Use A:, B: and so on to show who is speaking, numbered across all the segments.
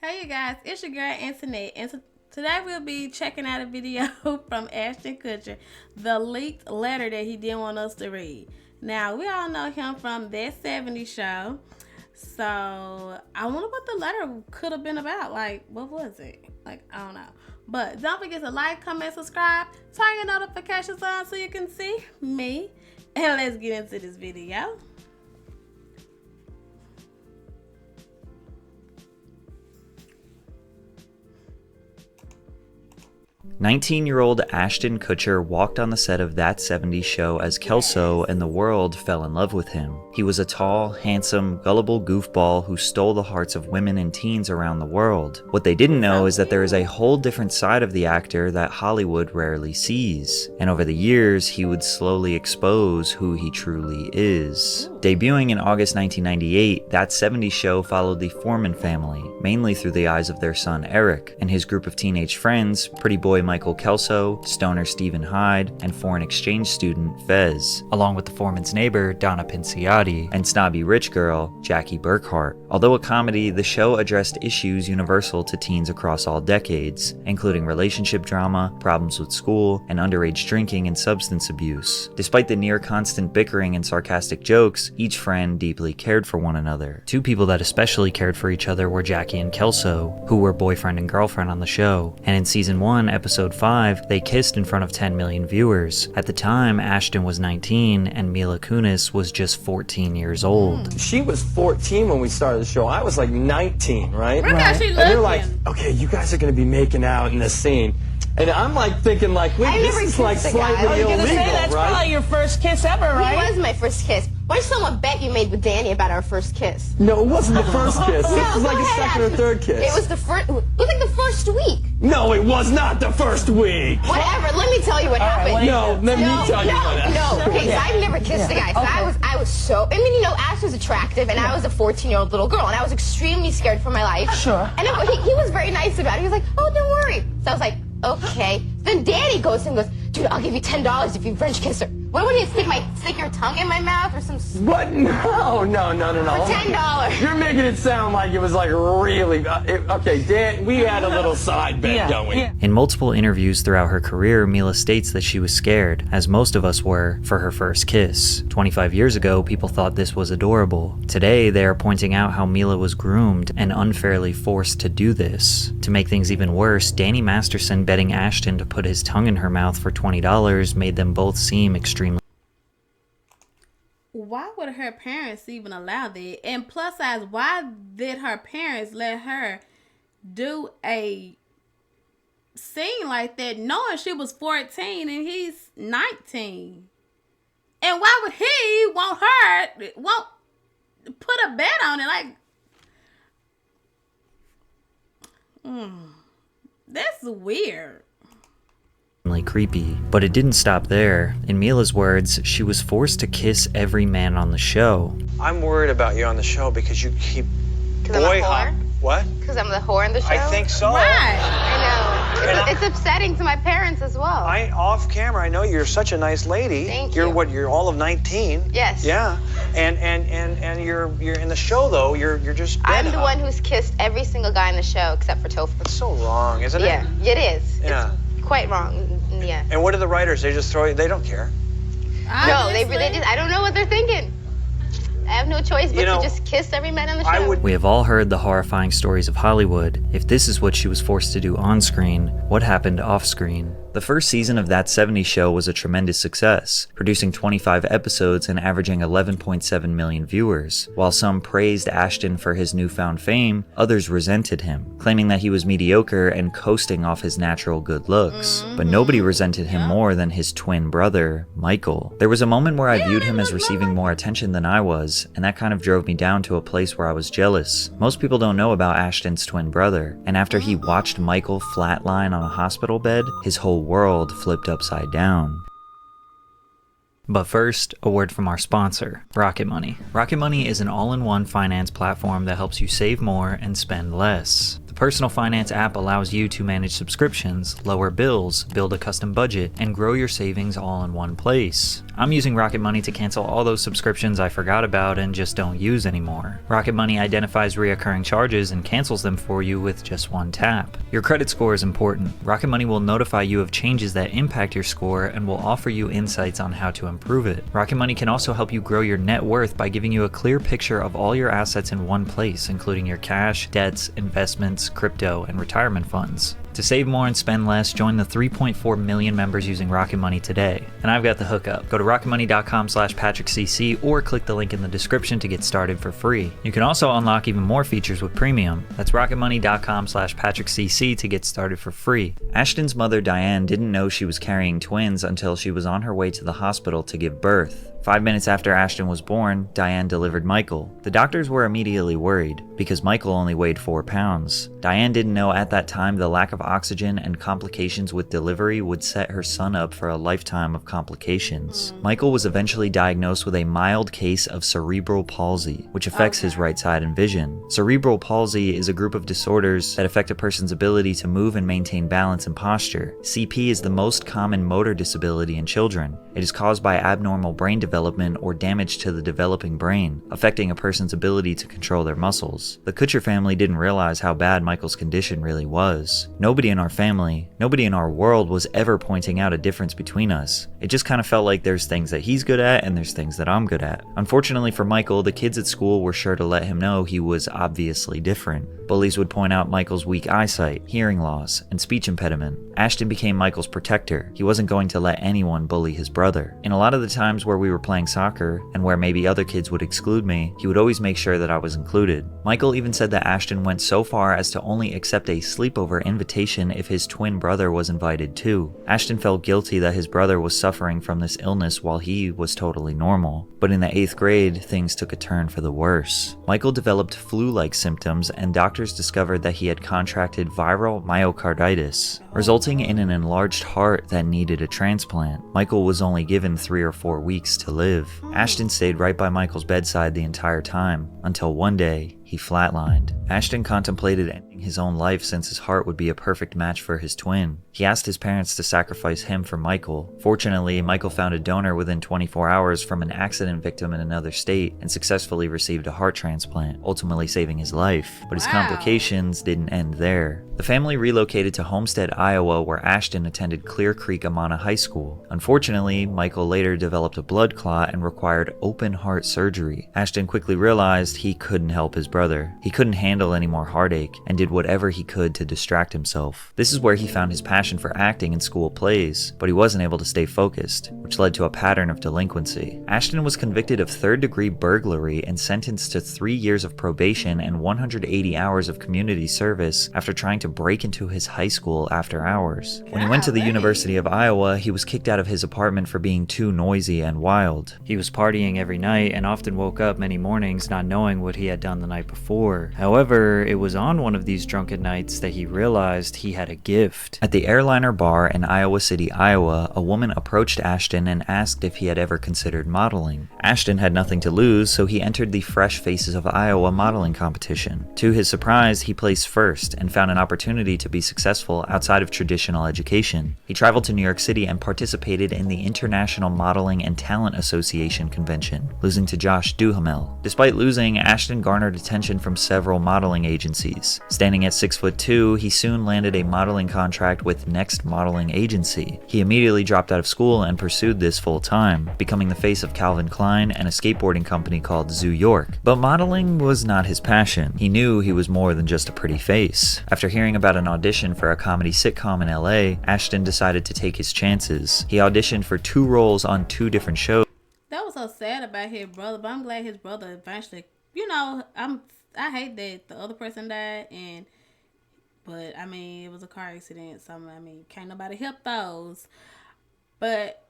A: Hey you guys, it's your girl Antoinette, and today we'll be checking out a video from Ashton Kutcher, the leaked letter that he didn't want us to read. Now, we all know him from That 70s Show, so I wonder what the letter could have been about. Like, what was it? Like, I don't know. But don't forget to like, comment, subscribe, turn your notifications on so you can see me, and let's get into this video.
B: 19-year-old Ashton Kutcher walked on the set of That 70s Show as Kelso, and the world fell in love with him. He was a tall, handsome, gullible goofball who stole the hearts of women and teens around the world. What they didn't know is that there is a whole different side of the actor that Hollywood rarely sees, and over the years he would slowly expose who he truly is. Debuting in August 1998, That 70s Show followed the Foreman family, mainly through the eyes of their son Eric, and his group of teenage friends, pretty boy Michael Kelso, stoner Stephen Hyde, and foreign exchange student Fez, along with the foreman's neighbor Donna Pinciotti, and snobby rich girl Jackie Burkhart. Although a comedy, the show addressed issues universal to teens across all decades, including relationship drama, problems with school, and underage drinking and substance abuse. Despite the near constant bickering and sarcastic jokes, each friend deeply cared for one another. Two people that especially cared for each other were Jackie and Kelso, who were boyfriend and girlfriend on the show, and in season 1, episode 5, they kissed in front of 10 million viewers. At the time, Ashton was 19 and Mila Kunis was just 14 years old.
C: She was 14 when we started the show. I was like 19, right?
A: Look how she
C: And they're
A: looking.
C: like, okay, you guys are going to be making out in this scene. And I'm like thinking like, wait, this is like slightly illegal,
D: that's
C: right?
D: probably your first kiss ever, right?
E: It was my first kiss. Why did someone bet you made with Danny about our first kiss?
C: No, it wasn't the first kiss. This was like a second or third kiss.
E: It was the first. It was like the first week.
C: No, it was not the first week.
E: Whatever. Let me tell you what happened.
C: No, let me tell you what happened.
E: No. Okay, so I've never kissed a guy. So I was so. I mean, you know, Ash was attractive, and I was a 14-year-old little girl, and I was extremely scared for my life.
D: Sure.
E: And he was very nice about it. He was like, "Oh, don't worry." So I was like, "Okay." Then Danny goes and goes, "Dude, I'll give you $10 if you French kiss her." What would you stick your tongue in my mouth or some?
C: What? No.
E: For $10.
C: You're making it sound like it was like really. Okay, Dan, we had a little side bet, don't we?
B: In multiple interviews throughout her career, Mila states that she was scared, as most of us were, for her first kiss. 25 years ago, people thought this was adorable. Today, they are pointing out how Mila was groomed and unfairly forced to do this. To make things even worse, Danny Masterson betting Ashton to put his tongue in her mouth for $20 made them both seem extremely.
A: Why would her parents even allow that? And plus size, why did her parents let her do a scene like that knowing she was 14 and he's 19? And why would he won't put a bet on it? Like, that's weird.
B: Creepy. But it didn't stop there. In Mila's words, she was forced to kiss every man on the show.
F: I'm worried about you on the show because you keep boy hop. What?
E: Because I'm the whore in the show?
F: I think so.
A: Why?
E: I know. It's upsetting to my parents as well.
F: Off camera, I know you're such a nice lady.
E: Thank
F: You're
E: you.
F: what? You're all of 19.
E: Yes.
F: Yeah. And you're in the show though. You're just.
E: I'm
F: bed
E: the
F: hop.
E: one who's kissed every single guy in the show except for Topher.
F: That's so wrong, isn't it?
E: Yeah, it is.
F: Yeah.
E: It's quite wrong. Yeah.
F: And what do the writers? They just throw. They don't care.
E: No, they just. I don't know what they're thinking. I have no choice but to just kiss every man on the show.
B: We have all heard the horrifying stories of Hollywood. If this is what she was forced to do on screen, what happened off screen? The first season of That 70s Show was a tremendous success, producing 25 episodes and averaging 11.7 million viewers. While some praised Ashton for his newfound fame, others resented him, claiming that he was mediocre and coasting off his natural good looks. But nobody resented him more than his twin brother, Michael. There was a moment where I viewed him as receiving more attention than I was, and that kind of drove me down to a place where I was jealous. Most people don't know about Ashton's twin brother, and after he watched Michael flatline on a hospital bed, his whole world flipped upside down. But first, a word from our sponsor, Rocket Money. Rocket Money is an all-in-one finance platform that helps you save more and spend less. The personal finance app allows you to manage subscriptions, lower bills, build a custom budget, and grow your savings all in one place. I'm using Rocket Money to cancel all those subscriptions I forgot about and just don't use anymore. Rocket Money identifies reoccurring charges and cancels them for you with just one tap. Your credit score is important. Rocket Money will notify you of changes that impact your score and will offer you insights on how to improve it. Rocket Money can also help you grow your net worth by giving you a clear picture of all your assets in one place, including your cash, debts, investments, crypto, and retirement funds. To save more and spend less, join the 3.4 million members using Rocket Money today. And I've got the hookup. Go to rocketmoney.com/PatrickCC or click the link in the description to get started for free. You can also unlock even more features with premium. That's rocketmoney.com/PatrickCC to get started for free. Ashton's mother Diane didn't know she was carrying twins until she was on her way to the hospital to give birth. 5 minutes after Ashton was born, Diane delivered Michael. The doctors were immediately worried, because Michael only weighed 4 pounds. Diane didn't know at that time the lack of oxygen and complications with delivery would set her son up for a lifetime of complications. Michael was eventually diagnosed with a mild case of cerebral palsy, which affects his right side and vision. Cerebral palsy is a group of disorders that affect a person's ability to move and maintain balance and posture. CP is the most common motor disability in children. It is caused by abnormal brain development or damage to the developing brain, affecting a person's ability to control their muscles. The Kutcher family didn't realize how bad Michael's condition really was. Nobody in our family, nobody in our world was ever pointing out a difference between us. It just kind of felt like there's things that he's good at and there's things that I'm good at. Unfortunately for Michael, the kids at school were sure to let him know he was obviously different. Bullies would point out Michael's weak eyesight, hearing loss, and speech impediment. Ashton became Michael's protector. He wasn't going to let anyone bully his brother. In a lot of the times where we were playing soccer, and where maybe other kids would exclude me, he would always make sure that I was included. Michael even said that Ashton went so far as to only accept a sleepover invitation if his twin brother was invited too. Ashton felt guilty that his brother was suffering from this illness while he was totally normal. But in the 8th grade, things took a turn for the worse. Michael developed flu-like symptoms, and doctors discovered that he had contracted viral myocarditis, resulting in an enlarged heart that needed a transplant. Michael was only given 3 or 4 weeks to live. Ashton stayed right by Michael's bedside the entire time, until one day, he flatlined. Ashton contemplated ending his own life since his heart would be a perfect match for his twin. He asked his parents to sacrifice him for Michael. Fortunately, Michael found a donor within 24 hours from an accident victim in another state and successfully received a heart transplant, ultimately saving his life. But his complications didn't end there. The family relocated to Homestead, Iowa, where Ashton attended Clear Creek Amana High School. Unfortunately, Michael later developed a blood clot and required open heart surgery. Ashton quickly realized he couldn't help his brother. He couldn't handle any more heartache and did whatever he could to distract himself. This is where he found his passion for acting in school plays, but he wasn't able to stay focused, which led to a pattern of delinquency. Ashton was convicted of 3rd-degree burglary and sentenced to 3 years of probation and 180 hours of community service after trying to break into his high school after hours. When he went to the University of Iowa, he was kicked out of his apartment for being too noisy and wild. He was partying every night and often woke up many mornings not knowing what he had done the night before. However, it was on one of these drunken nights that he realized he had a gift. At the Airliner Bar in Iowa City, Iowa, a woman approached Ashton and asked if he had ever considered modeling. Ashton had nothing to lose, so he entered the Fresh Faces of Iowa modeling competition. To his surprise, he placed first and found an opportunity to be successful outside of traditional education. He traveled to New York City and participated in the International Modeling and Talent Association convention, losing to Josh Duhamel. Despite losing, Ashton garnered attention from several modeling agencies. Standing at 6'2", he soon landed a modeling contract with Next Modeling Agency. He immediately dropped out of school and pursued this full-time, becoming the face of Calvin Klein and a skateboarding company called Zoo York. But modeling was not his passion. He knew he was more than just a pretty face. After hearing about an audition for a comedy sitcom in LA, Ashton decided to take his chances. He auditioned for 2 roles on 2 different shows.
A: That was so sad about his brother, but I'm glad his brother eventually, I hate that the other person died, but I mean, it was a car accident, so I mean, can't nobody help those. But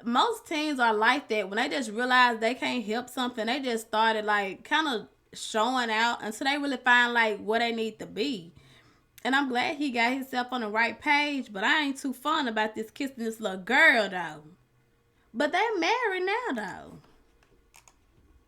A: most teens are like that. When they just realize they can't help something, they just started like kind of showing out until they really find like what they need to be. And I'm glad he got himself on the right page, but I ain't too fun about this kissing this little girl though. But they're married now though.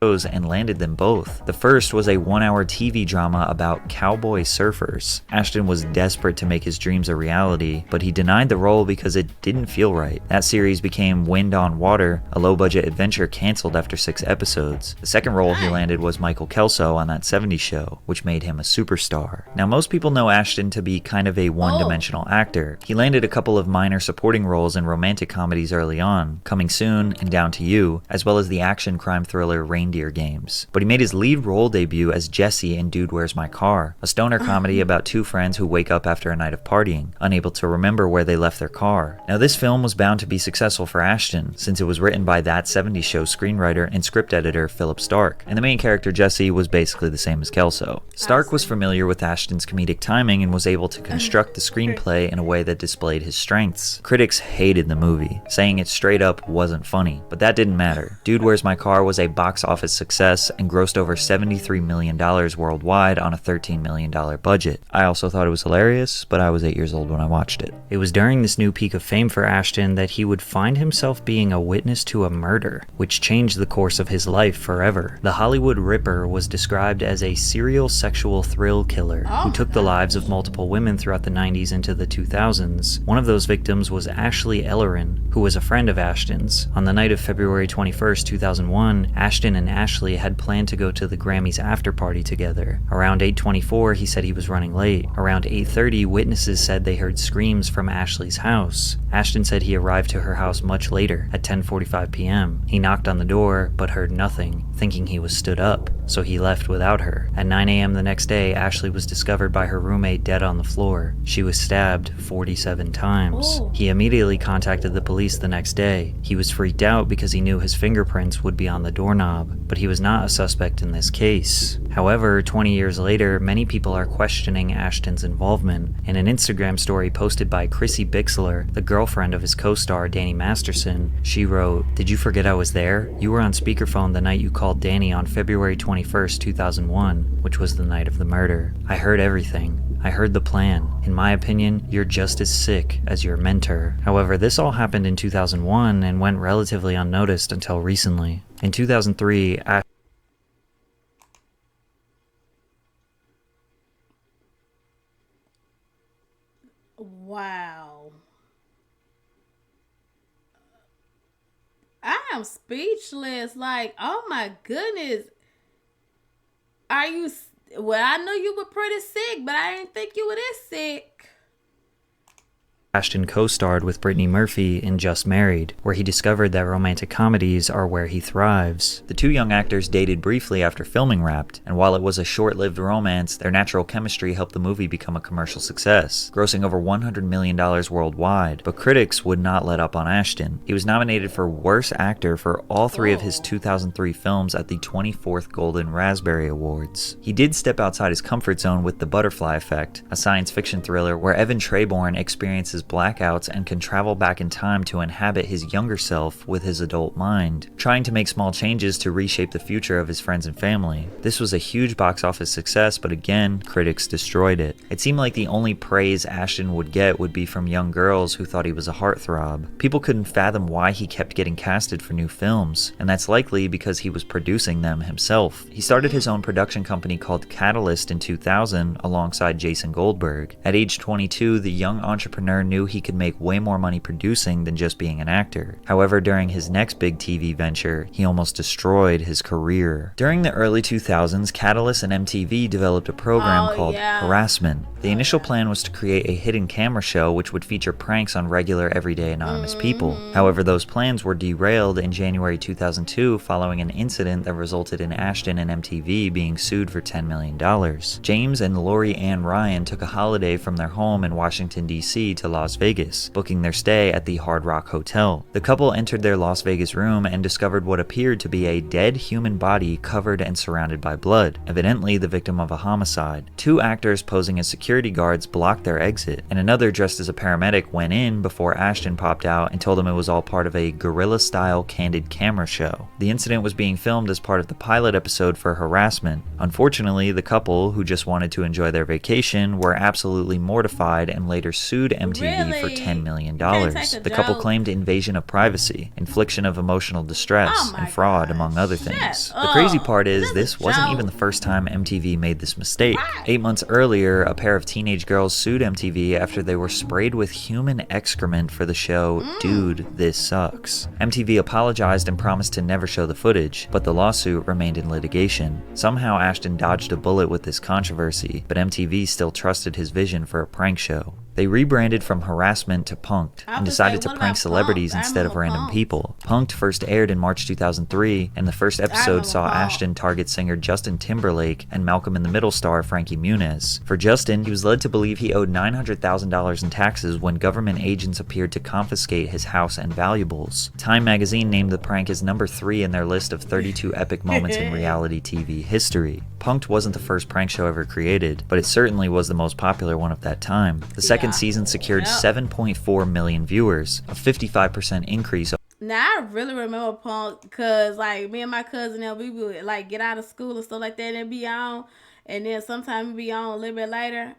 B: and landed them both. The first was a 1-hour TV drama about cowboy surfers. Ashton was desperate to make his dreams a reality, but he denied the role because it didn't feel right. That series became Wind on Water, a low-budget adventure canceled after 6 episodes. The second role he landed was Michael Kelso on That 70s Show, which made him a superstar. Now, most people know Ashton to be kind of a one-dimensional actor. He landed a couple of minor supporting roles in romantic comedies early on, Coming Soon and Down to You, as well as the action crime thriller Reindeer Games. But he made his lead role debut as Jesse in Dude, Where's My Car?, a stoner comedy about 2 friends who wake up after a night of partying, unable to remember where they left their car. Now, this film was bound to be successful for Ashton, since it was written by That 70s Show screenwriter and script editor Philip Stark, and the main character Jesse was basically the same as Kelso. Stark was familiar with Ashton's comedic timing and was able to construct the screenplay in a way that displayed his strengths. Critics hated the movie, saying it straight up wasn't funny, but that didn't matter. Dude, Where's My Car? Was a box office success and grossed over $73 million worldwide on a $13 million budget. I also thought it was hilarious, but I was 8 years old when I watched it. It was during this new peak of fame for Ashton that he would find himself being a witness to a murder, which changed the course of his life forever. The Hollywood Ripper was described as a serial sexual thrill killer who took the lives of multiple women throughout the 90s into the 2000s. One of those victims was Ashley Ellerin, who was a friend of Ashton's. On the night of February 21st, 2001, Ashton and Ashley had planned to go to the Grammys after party together. Around 8:24, he said he was running late. Around 8:30, witnesses said they heard screams from Ashley's house. Ashton said he arrived to her house much later, at 10:45 p.m. He knocked on the door, but heard nothing, thinking he was stood up, so he left without her. At 9 a.m. the next day, Ashley was discovered by her roommate dead on the floor. She was stabbed 47 times. He immediately contacted the police the next day. He was freaked out because he knew his fingerprints would be on the doorknob, but he was not a suspect in this case. However, 20 years later, many people are questioning Ashton's involvement. In an Instagram story posted by Chrissy Bixler, the girlfriend of his co-star Danny Masterson, she wrote, "Did you forget I was there? You were on speakerphone the night you called Danny on February 21st, 2001, which was the night of the murder. I heard everything. I heard the plan. In my opinion, you're just as sick as your mentor." However, this all happened in 2001 and went relatively unnoticed until recently. In 2003,
A: Wow. I am speechless. Like, oh my goodness. Are you... Well, I knew you were pretty sick, but I didn't think you were this sick.
B: Ashton co-starred with Brittany Murphy in Just Married, where he discovered that romantic comedies are where he thrives. The 2 young actors dated briefly after filming Wrapped, and while it was a short-lived romance, their natural chemistry helped the movie become a commercial success, grossing over $100 million worldwide. But critics would not let up on Ashton. He was nominated for Worst Actor for all 3 of his 2003 films at the 24th Golden Raspberry Awards. He did step outside his comfort zone with The Butterfly Effect, a science fiction thriller where Evan Treborn experiences blackouts and can travel back in time to inhabit his younger self with his adult mind, trying to make small changes to reshape the future of his friends and family. This was a huge box office success, but again, critics destroyed it. It seemed like the only praise Ashton would get would be from young girls who thought he was a heartthrob. People couldn't fathom why he kept getting casted for new films, and that's likely because he was producing them himself. He started his own production company called Catalyst in 2000 alongside Jason Goldberg. At age 22, the young entrepreneur knew he could make way more money producing than just being an actor. However, during his next big TV venture, he almost destroyed his career. During the early 2000s, Catalyst and MTV developed a program called Harassment. The initial plan was to create a hidden camera show which would feature pranks on regular, everyday anonymous people. However, those plans were derailed in January 2002 following an incident that resulted in Ashton and MTV being sued for $10 million. James and Lori Ann Ryan took a holiday from their home in Washington, D.C. to Las Vegas, booking their stay at the Hard Rock Hotel. The couple entered their Las Vegas room and discovered what appeared to be a dead human body covered and surrounded by blood, evidently the victim of a homicide. 2 actors posing as security guards blocked their exit, and another dressed as a paramedic went in before Ashton popped out and told them it was all part of a guerrilla-style candid camera show. The incident was being filmed as part of the pilot episode for Harassment. Unfortunately, the couple, who just wanted to enjoy their vacation, were absolutely mortified and later sued MTV MTV for
A: Really?
B: $10 million.
A: Can't take a
B: The couple
A: joke.
B: claimed invasion of privacy, infliction of emotional distress,
A: Oh my
B: and fraud,
A: gosh.
B: among other
A: Shut
B: things. The
A: up.
B: crazy part is,
A: This is
B: this
A: a
B: wasn't
A: joke.
B: even the first time MTV made this mistake.
A: Right.
B: 8 months earlier, a pair of teenage girls sued MTV after they were sprayed with human excrement for the show Dude, This Sucks. MTV apologized and promised to never show the footage, but the lawsuit remained in litigation. Somehow Ashton dodged a bullet with this controversy, but MTV still trusted his vision for a prank show. They rebranded from Harassment to Punk'd
A: I was
B: and
A: to
B: decided
A: say,
B: to
A: what
B: prank
A: about
B: celebrities
A: Punk'd? I
B: instead of
A: remember
B: random
A: Punk'd.
B: people. Punk'd first aired in March 2003, and the first episode
A: remember
B: saw
A: Punk'd.
B: Ashton target singer Justin Timberlake and Malcolm in the Middle star Frankie Muniz. For Justin, he was led to believe he owed $900,000 in taxes when government agents appeared to confiscate his house and valuables. Time magazine named the prank as number 3 in their list of 32 epic moments in reality TV history. Punk'd wasn't the first prank show ever created, but it certainly was the most popular one of that time. The second season secured 7.4 million viewers, a 55% increase.
A: Now I really remember Punk because like me and my cousin we would like get out of school and stuff like that and be on, and then sometimes we be on a little bit later.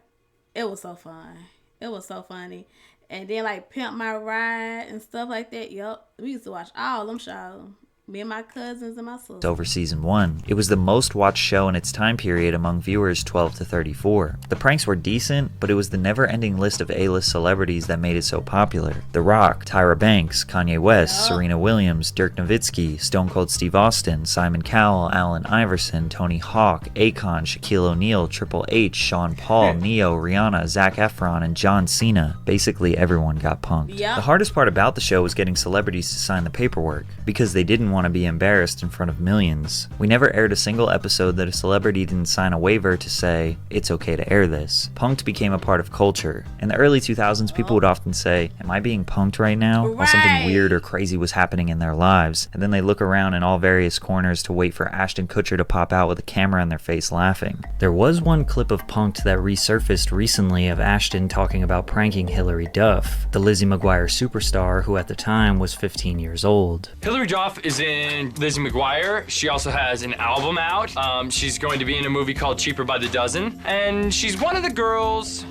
A: It was so fun. It was so funny. And then like Pimp My Ride and stuff like that. Yup, we used to watch all them shows. Me and my cousins and my sisters.
B: Over season 1. It was the most watched show in its time period among viewers 12 to 34. The pranks were decent, but it was the never-ending list of A-list celebrities that made it so popular. The Rock, Tyra Banks, Kanye West, Serena Williams, Dirk Nowitzki, Stone Cold Steve Austin, Simon Cowell, Allen Iverson, Tony Hawk, Akon, Shaquille O'Neal, Triple H, Sean Paul, Neo, Rihanna, Zac Efron, and John Cena. Basically everyone got punked.
A: Yep.
B: The hardest part about the show was getting celebrities to sign the paperwork, because they didn't want to be embarrassed in front of millions. We never aired a single episode that a celebrity didn't sign a waiver to say, it's okay to air this. Punk'd became a part of culture. In the early 2000s, people would often say, am I being punked right now? While something
A: Right.
B: weird or crazy was happening in their lives. And then they look around in all various corners to wait for Ashton Kutcher to pop out with a camera in their face laughing. There was one clip of Punk'd that resurfaced recently of Ashton talking about pranking Hilary Duff, the Lizzie McGuire superstar who at the time was 15 years old.
D: Hilary Duff is in Lizzie McGuire. She also has an album out. She's going to be in a movie called Cheaper by the Dozen. And she's one of the girls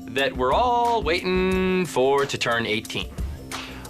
D: that we're all waiting for to turn 18,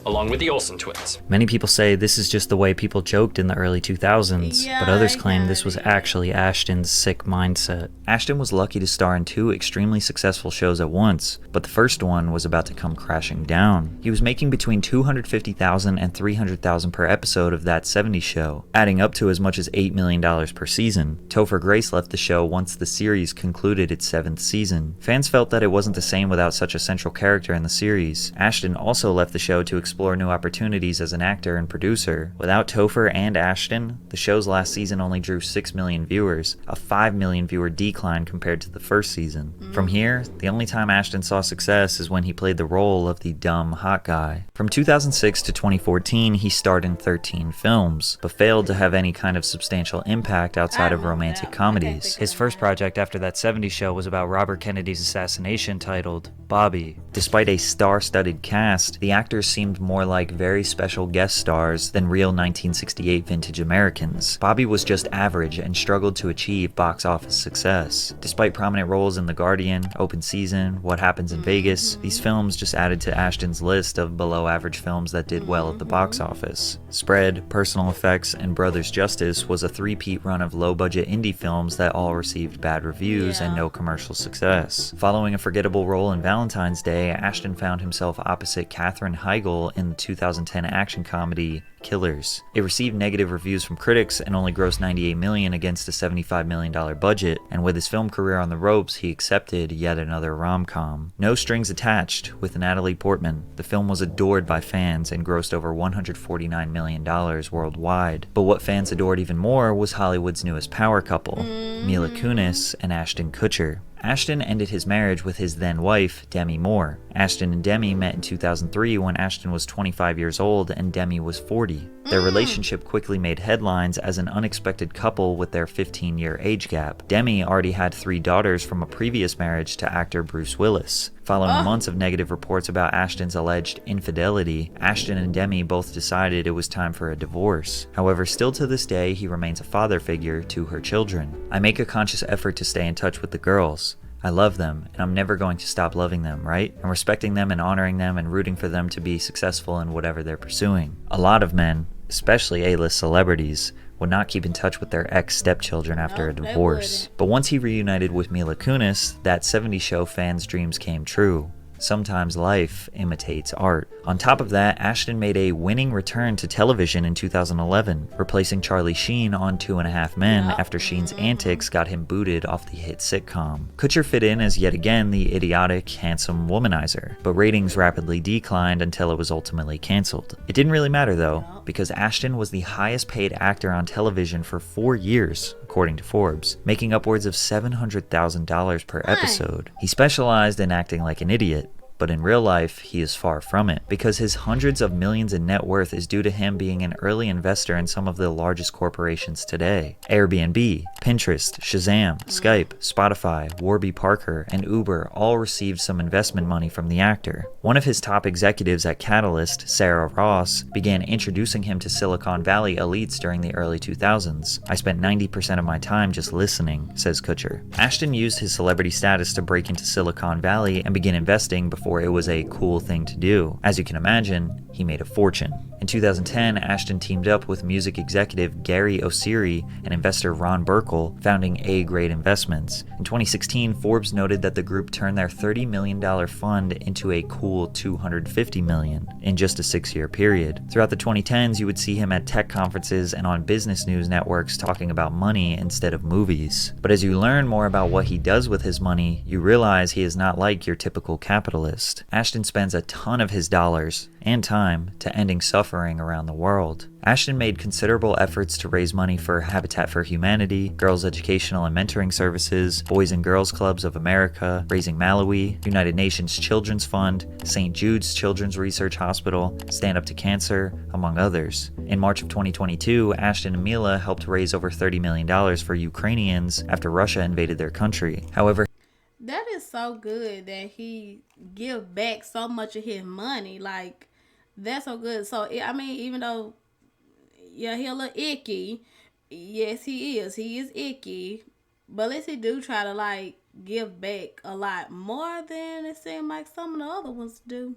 D: along with the Olsen twins.
B: Many people say this is just the way people joked in the early 2000s,
A: Yeah,
B: but others
A: I
B: claim
A: got
B: this was
A: it.
B: actually Ashton's sick mindset. Ashton was lucky to star in 2 extremely successful shows at once, but the first one was about to come crashing down. He was making between $250,000 and $300,000 per episode of That 70s Show, adding up to as much as $8 million per season. Topher Grace left the show once the series concluded its 7th season. Fans felt that it wasn't the same without such a central character in the series. Ashton also left the show to explore new opportunities as an actor and producer. Without Topher and Ashton, the show's last season only drew 6 million viewers, a 5 million viewer decline compared to the first season. From here, the only time Ashton saw success is when he played the role of the dumb hot guy. From 2006 to 2014, he starred in 13 films, but failed to have any kind of substantial impact outside of romantic comedies. His first project after That 70s Show was about Robert Kennedy's assassination, titled Bobby. Despite a star-studded cast, the actors seemed more like very special guest stars than real 1968 vintage Americans. Bobby was just average and struggled to achieve box office success. Despite prominent roles in The Guardian, Open Season, What Happens in Vegas, these films just added to Ashton's list of below-average films that did well at the box office. Spread, Personal Effects, and Brothers Justice was a three-peat run of low-budget indie films that all received bad reviews and no commercial success. Following a forgettable role in Valentine's Day, Ashton found himself opposite Katherine Heigl in the 2010 action comedy Killers. It received negative reviews from critics and only grossed $98 million against a $75 million budget, and with his film career on the ropes, he accepted yet another rom-com. No Strings Attached, with Natalie Portman. The film was adored by fans and grossed over $149 million worldwide. But what fans adored even more was Hollywood's newest power couple, Mila Kunis and Ashton Kutcher. Ashton ended his marriage with his then-wife, Demi Moore. Ashton and Demi met in 2003 when Ashton was 25 years old and Demi was 40. Their relationship quickly made headlines as an unexpected couple with their 15-year age gap. Demi already had 3 daughters from a previous marriage to actor Bruce Willis. Following months of negative reports about Ashton's alleged infidelity, Ashton and Demi both decided it was time for a divorce. However, still to this day, he remains a father figure to her children. I make a conscious effort to stay in touch with the girls. I love them, and I'm never going to stop loving them, right? I'm respecting them and honoring them and rooting for them to be successful in whatever they're pursuing. A lot of men, especially A-list celebrities, would not keep in touch with their ex-stepchildren after a divorce. But once he reunited with Mila Kunis, that 70s show fans' dreams came true. Sometimes life imitates art. On top of that, Ashton made a winning return to television in 2011, replacing Charlie Sheen on 2.5 Men after Sheen's antics got him booted off the hit sitcom. Kutcher fit in as yet again the idiotic, handsome womanizer, but ratings rapidly declined until it was ultimately canceled. It didn't really matter though, because Ashton was the highest paid actor on television for 4 years, according to Forbes, making upwards of $700,000 per episode. He specialized in acting like an idiot, but in real life, he is far from it, because his hundreds of millions in net worth is due to him being an early investor in some of the largest corporations today. Airbnb, Pinterest, Shazam, Skype, Spotify, Warby Parker, and Uber all received some investment money from the actor. One of his top executives at Catalyst, Sarah Ross, began introducing him to Silicon Valley elites during the early 2000s. I spent 90% of my time just listening, says Kutcher. Ashton used his celebrity status to break into Silicon Valley and begin investing before it was a cool thing to do. As you can imagine, he made a fortune. In 2010, Ashton teamed up with music executive Gary Osiri and investor Ron Burkle, founding A-Grade Investments. In 2016, Forbes noted that the group turned their $30 million fund into a cool $250 million in just a 6-year period. Throughout the 2010s, you would see him at tech conferences and on business news networks talking about money instead of movies. But as you learn more about what he does with his money, you realize he is not like your typical capitalist. Ashton spends a ton of his dollars and time to ending suffering around the world. Ashton made considerable efforts to raise money for Habitat for Humanity, Girls Educational and Mentoring Services, Boys and Girls Clubs of America, Raising Malawi, United Nations Children's Fund, St. Jude's Children's Research Hospital, Stand Up to Cancer, among others. In March of 2022, Ashton and Mila helped raise over $30 million for Ukrainians after Russia invaded their country. However,
A: that is so good that he give back so much of his money. Like, that's so good. So, I mean, even though, yeah, he a little icky. Yes, he is. He is icky. But at least he do try to, like, give back a lot more than it seemed like some of the other ones do.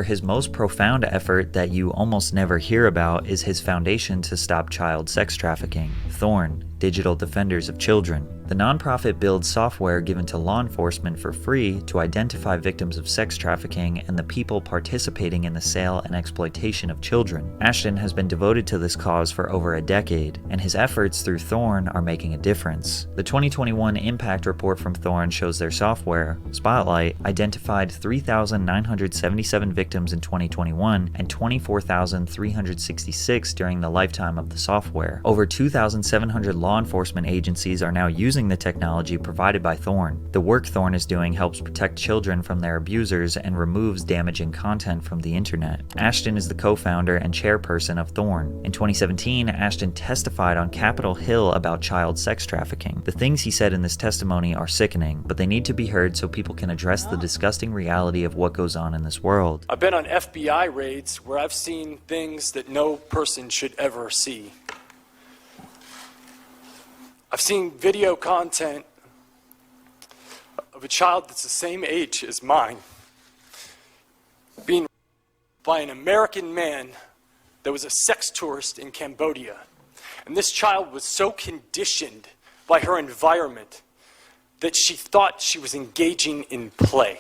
B: His most profound effort that you almost never hear about is his foundation to stop child sex trafficking, Thorn, Digital Defenders of Children. The nonprofit builds software given to law enforcement for free to identify victims of sex trafficking and the people participating in the sale and exploitation of children. Ashton has been devoted to this cause for over a decade, and his efforts through Thorn are making a difference. The 2021 impact report from Thorn shows their software, Spotlight, identified 3,977 victims in 2021 and 24,366 during the lifetime of the software. Over 2,700 law enforcement agencies are now using the technology provided by Thorn. The work Thorn is doing helps protect children from their abusers and removes damaging content from the internet. Ashton is the co-founder and chairperson of Thorn. In 2017, Ashton testified on Capitol Hill about child sex trafficking. The things he said in this testimony are sickening, but they need to be heard so people can address the disgusting reality of what goes on in this world.
G: I've been on FBI raids where I've seen things that no person should ever see. I've seen video content of a child that's the same age as mine being raped by an American man that was a sex tourist in Cambodia. And this child was so conditioned by her environment that she thought she was engaging in play.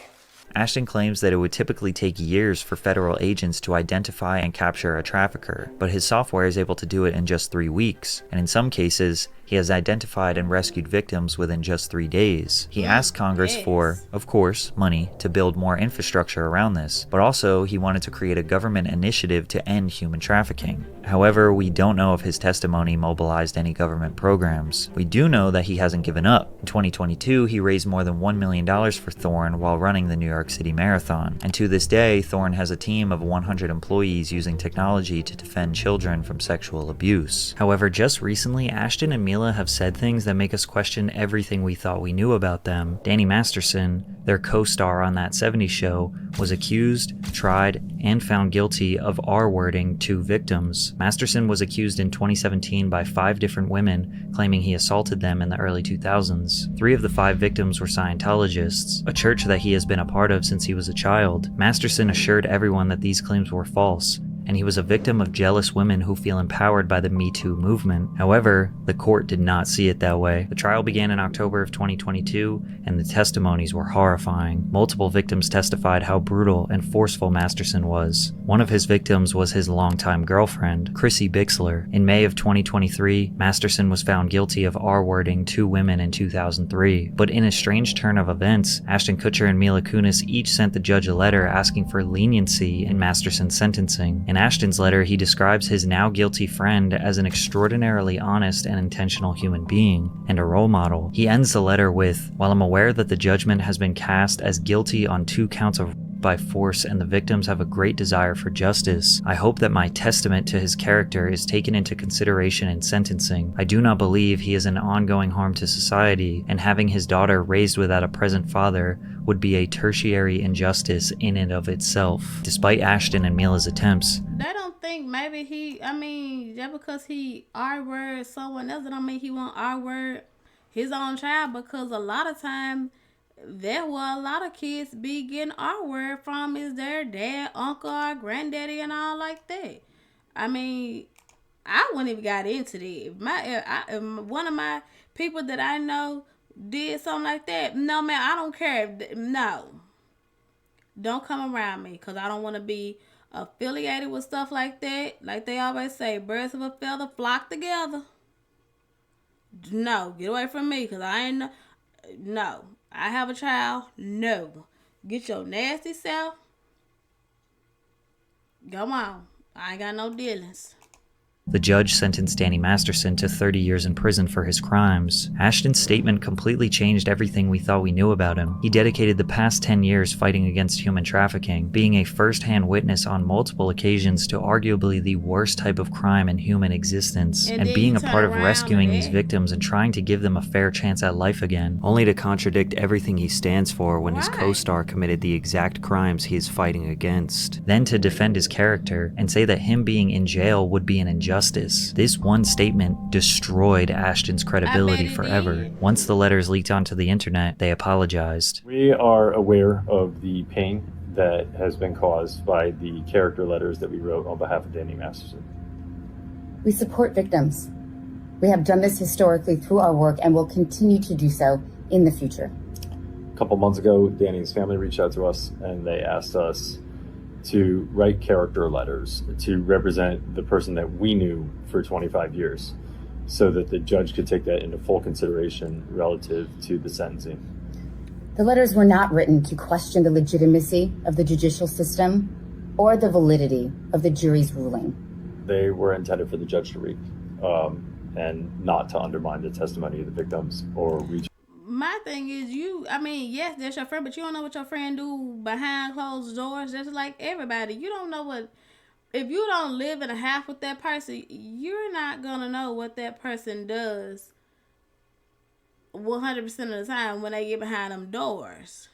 B: Ashton claims that it would typically take years for federal agents to identify and capture a trafficker, but his software is able to do it in just 3 weeks, and in some cases, he has identified and rescued victims within just 3 days. He asked Congress for, of course, money to build more infrastructure around this, but also he wanted to create a government initiative to end human trafficking. However, we don't know if his testimony mobilized any government programs. We do know that he hasn't given up. In 2022, he raised more than $1 million for Thorn while running the New York York City Marathon. And to this day, Thorne has a team of 100 employees using technology to defend children from sexual abuse. However, just recently, Ashton and Mila have said things that make us question everything we thought we knew about them. Danny Masterson, their co-star on That 70s Show, was accused, tried, and found guilty of R-wording 2 victims. Masterson was accused in 2017 by 5 different women, claiming he assaulted them in the early 2000s. 3 of the 5 victims were Scientologists, a church that he has been a part of since he was a child. Masterson assured everyone that these claims were false, and he was a victim of jealous women who feel empowered by the Me Too movement. However, the court did not see it that way. The trial began in October of 2022, and the testimonies were horrifying. Multiple victims testified how brutal and forceful Masterson was. One of his victims was his longtime girlfriend, Chrissy Bixler. In May of 2023, Masterson was found guilty of R-wording 2 women in 2003. But in a strange turn of events, Ashton Kutcher and Mila Kunis each sent the judge a letter asking for leniency in Masterson's sentencing. In Ashton's letter, he describes his now guilty friend as an extraordinarily honest and intentional human being, and a role model. He ends the letter with, "While I'm aware that the judgment has been cast as guilty on 2 counts of by force and the victims have a great desire for justice, I hope that my testament to his character is taken into consideration in sentencing. I do not believe he is an ongoing harm to society, and having his daughter raised without a present father would be a tertiary injustice in and of itself." Despite Ashton and Mila's attempts,
A: they don't think maybe just because he R-word someone else, that don't mean he won't R-word his own child, because a lot of times there were a lot of kids be getting R-word from is their dad, uncle, or granddaddy and all like that. I mean, I wouldn't even got into that. If one of my people that I know did something like that, no man, I don't care. No. Don't come around me, because I don't want to be affiliated with stuff like that. Like they always say, birds of a feather flock together. No, get away from me, because I ain't no. I have a child. No. Get your nasty self. Come on. I ain't got no dealings.
B: the judge sentenced Danny Masterson to 30 years in prison for his crimes. Ashton's statement completely changed everything we thought we knew about him. He dedicated the past 10 years fighting against human trafficking, being a first-hand witness on multiple occasions to arguably the worst type of crime in human existence, and being a part of rescuing these victims and trying to give them a fair chance at life again, only to contradict everything he stands for when his co-star committed the exact crimes he is fighting against. Then to defend his character and say that him being in jail would be an injustice. This one statement destroyed Ashton's credibility forever. Once the letters leaked onto the internet, they apologized.
H: We are aware of the pain that has been caused by the character letters that we wrote on behalf of Danny Masterson.
I: We support victims. We have done this historically through our work and will continue to do so in the future.
H: A couple months ago, Danny's family reached out to us and they asked us to write character letters to represent the person that we knew for 25 years so that the judge could take that into full consideration relative to the sentencing.
I: The letters were not written to question the legitimacy of the judicial system or the validity of the jury's ruling.
H: They were intended for the judge to read and not to undermine the testimony of the victims or reach.
A: My thing is, yes, that's your friend, but you don't know what your friend do behind closed doors. Just like everybody, you don't know what, if you don't live in a house with that person, you're not going to know what that person does 100% of the time when they get behind them doors.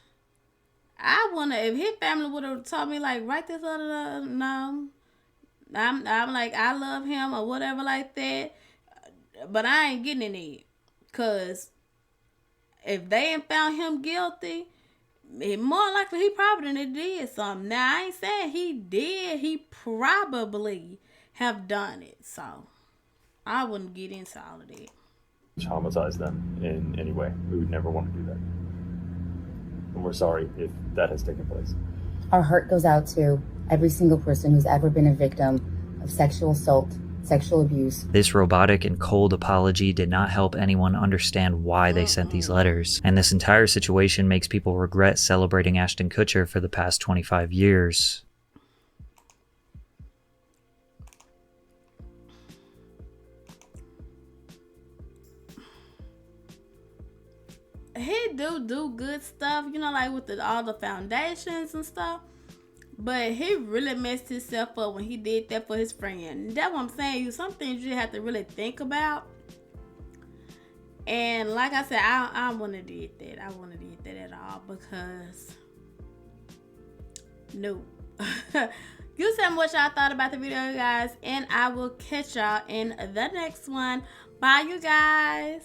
A: I wonder if his family would have told me, like, write this other, no. I'm like, I love him or whatever like that, but I ain't getting in it, because if they ain't found him guilty, it more likely he probably did something. Now, I ain't saying he did. He probably have done it. So, I wouldn't get into all of that.
H: Traumatize them in any way. We would never want to do that. And we're sorry if that has taken place.
I: Our heart goes out to every single person who's ever been a victim of sexual assault, sexual abuse.
B: This robotic and cold apology did not help anyone understand why they sent these letters, and this entire situation makes people regret celebrating Ashton Kutcher for the past 25 years.
A: he do good stuff, you know, like with all the foundations and stuff. But he really messed himself up when he did that for his friend. That's what I'm saying. Some things you have to really think about. And like I said, I wouldn't have did that. I wouldn't have did that at all because no. You tell me what y'all thought about the video, guys, and I will catch y'all in the next one. Bye, you guys.